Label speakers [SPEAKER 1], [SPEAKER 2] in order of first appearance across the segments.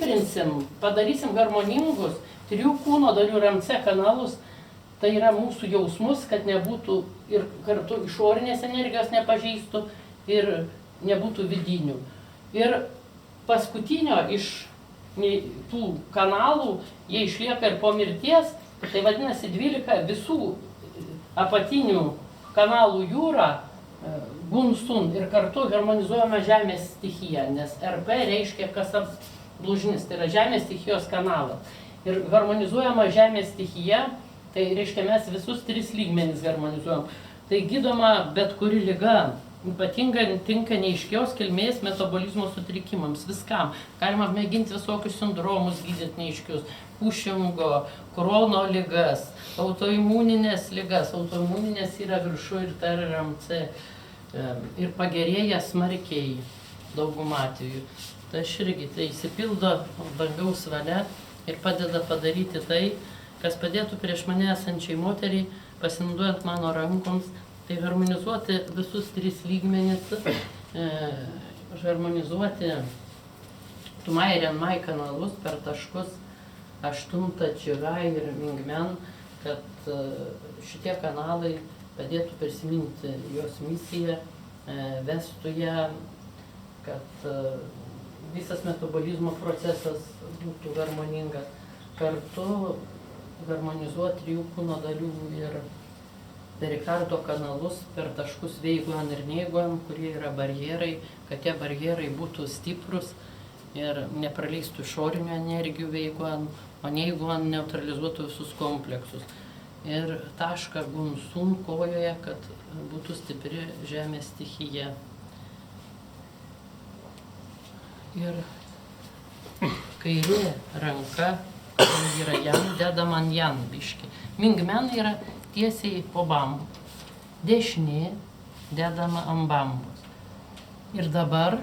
[SPEAKER 1] sustiprinsim, padarysim harmoningus 3 kūno dalių ir MC kanalus, tai yra mūsų jausmus, kad nebūtų ir kartu išorinės energijos nepažeistų ir nebūtų vidinių. Ir paskutinio iš tų kanalų, jie išlieka ir po mirties, tai vadinasi 12 visų apatinių kanalų jūra, gunsun, ir kartu harmonizuojama žemės stichija, nes RP reiškia kasab blužnis, tai yra žemės stichijos kanalas. Ir harmonizuojama žemės stichija, tai reiškia mes visus 3 lygmenis harmonizuojam. Tai gydoma bet kuri liga, ypatingai tinka neaiškios kilmės metabolizmo sutrikimams, viskam. Galima mėginti visokius sindromus gydyti neaiškius, Kušingo, Krono ligas, autoimuninės ligas. Autoimuninės yra viršų ir tai yra MC. Ir pagerėja smarkiai daugumą atvejų. Tai aš irgi tai įsipildo dangaus valia ir padeda padaryti tai, kas padėtų prieš mane esančiai moteriai, pasinaudojant mano rankoms, tai harmonizuoti visus 3 lygmenis, harmonizuoti Tumai ir Renmai kanalus per taškus 8 Čigai ir Mingmen, kad šitie kanalai padėtų prisiminti jos misiją, vestų ją, kad visas metabolizmo procesas būtų harmoningas. Kartu harmonizuoti 3 kūno dalių ir perikardo kanalus per taškus veiguojant ir neiguojant, kurie yra barjerai, kad tie barjerai būtų stiprus ir nepraleistų išorinių energijų veiguojant, o neiguojant neutralizuotų visus kompleksus. Ir tašką gunsun kojoje, kad būtų stipri žemės stichija. Ir kairė ranka yra jan, dedama ant jan biški. Mingmen yra tiesiai po bambu. Dešinė dedama ant bambos. Ir dabar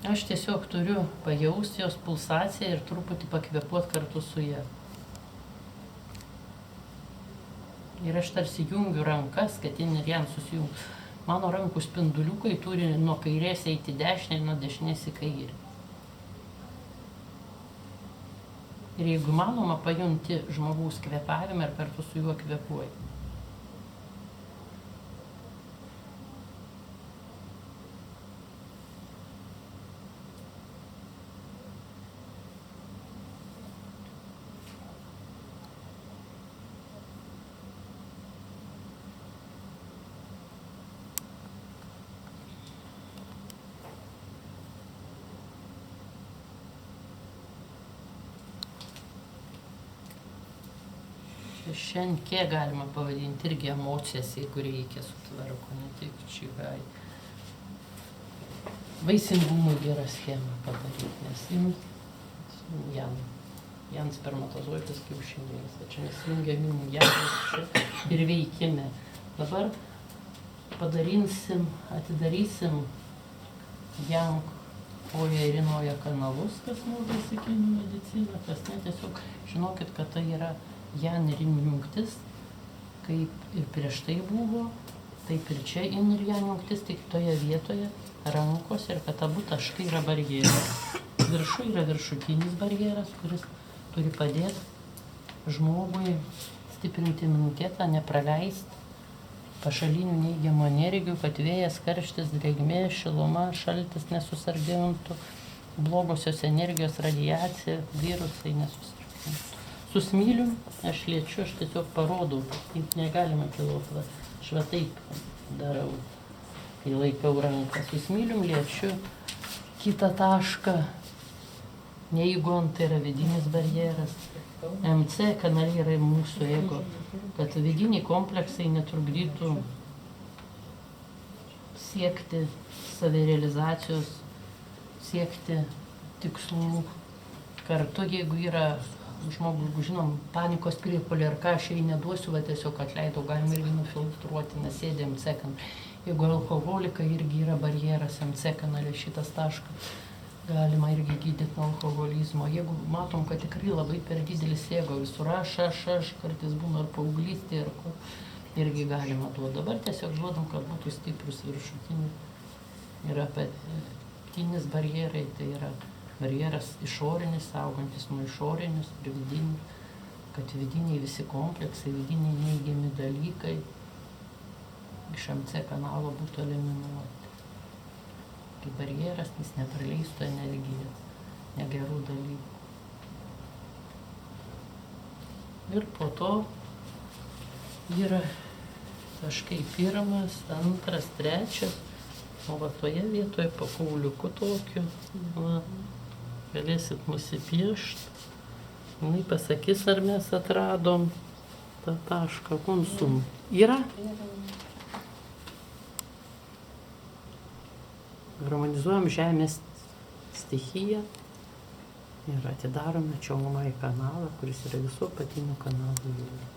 [SPEAKER 1] aš tiesiog turiu pajausti jos pulsaciją ir truputį pakvėpuoti kartu su ja. Ir aš tarsi jungiu rankas, kad jin ir jam susijungs. Mano rankų spinduliukai turi nuo kairės eiti dešinę ir nuo dešinės į kairę. Ir jeigu manoma, pajunti žmogaus kvėpavimą ir kartu su juo kvėpuoji. Šiandien kiek galima pavadinti irgi emocijas, jeigu reikia sutvarko, ne tik čigai. Vaisingumui gerą schemą padaryti, nes jan spermatozoidas kiaušinėlis, čia nesijungia mimų jadas ir veikime. Dabar atidarysim jan koją ir inoją kanalus, kas naudoja klasikinė medicina, kas ne, tiesiog žinokit, kad tai yra jan ir in jungtis, kaip ir prieš tai buvo, taip ir čia in ir jan jungtis, tik toje vietoje rankos ir kad abu taškai yra barjeras. Viršų yra viršutinis barjeras, kuris turi padėti žmogui stiprinti imunitetą, nepraleisti pašalinių neigiamų energijų, kad vėjas, karštis, drėgmė, šiluma, šaltis nesusargdintų, blogosios energijos, radiacija, virusai nesusargdintų. Susmyliu, aš liečiu, aš tiesiog parodau, taip negalima kiloti, aš va taip darau, kai laikau ranką. Susmylium, liečiu kitą tašką, neįgon, tai yra vidinis barjeras. MC kanaliai yra mūsų ego, kad vidiniai kompleksai netrukdytų siekti savirealizacijos, siekti tikslų. Kartu, jeigu yra žmogus, žinom, panikos priepuolį ar ką, aš jai neduosiu, va tiesiog atleidau, galima irgi nufiltruoti, nesėdė MC kanalai. Jeigu alkoholikai irgi yra barjeras MC kanalė, šitas taškas, galima irgi gydyti nuo alkoholizmo. Jeigu matom, kad tikrai labai per didelis ego, visur aš, kartais būna ar paauglystė, irgi galima duoti. Dabar tiesiog duodam, kad būtų stiprus viršutiniai ir Septynis barjerai, tai yra barjeras išorinis, saugantis nuo išorinius ir vidinių, kad vidiniai visi kompleksai, vidiniai neigiami dalykai iš MC kanalo būtų eliminuoti. Kaip barjeras, jis nepraleistų energijos, negerų dalykų. Ir po to yra taškai 1, 2, 3, o va toje vietoje po kauliuku tokiu, va, galėsit nusipiešti. Jinai pasakys, ar mes atradom tą tašką konsum. Yra? Harmonizuojam žemės stichiją ir atidarome Čiongmai kanalą, kuris yra visų apatinių kanalų jūra.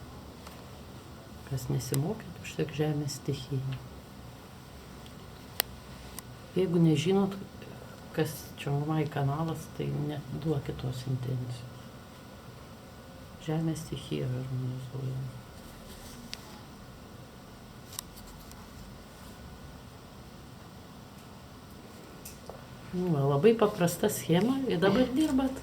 [SPEAKER 1] Kas nesimokėt, užtek žemės stichiją. Jeigu nežinot, kas Čiongmai kanalas, tai neduokit tos intencijos. Žemės stichiją harmonizuojam. Va, labai paprasta schema ir dabar dirbat.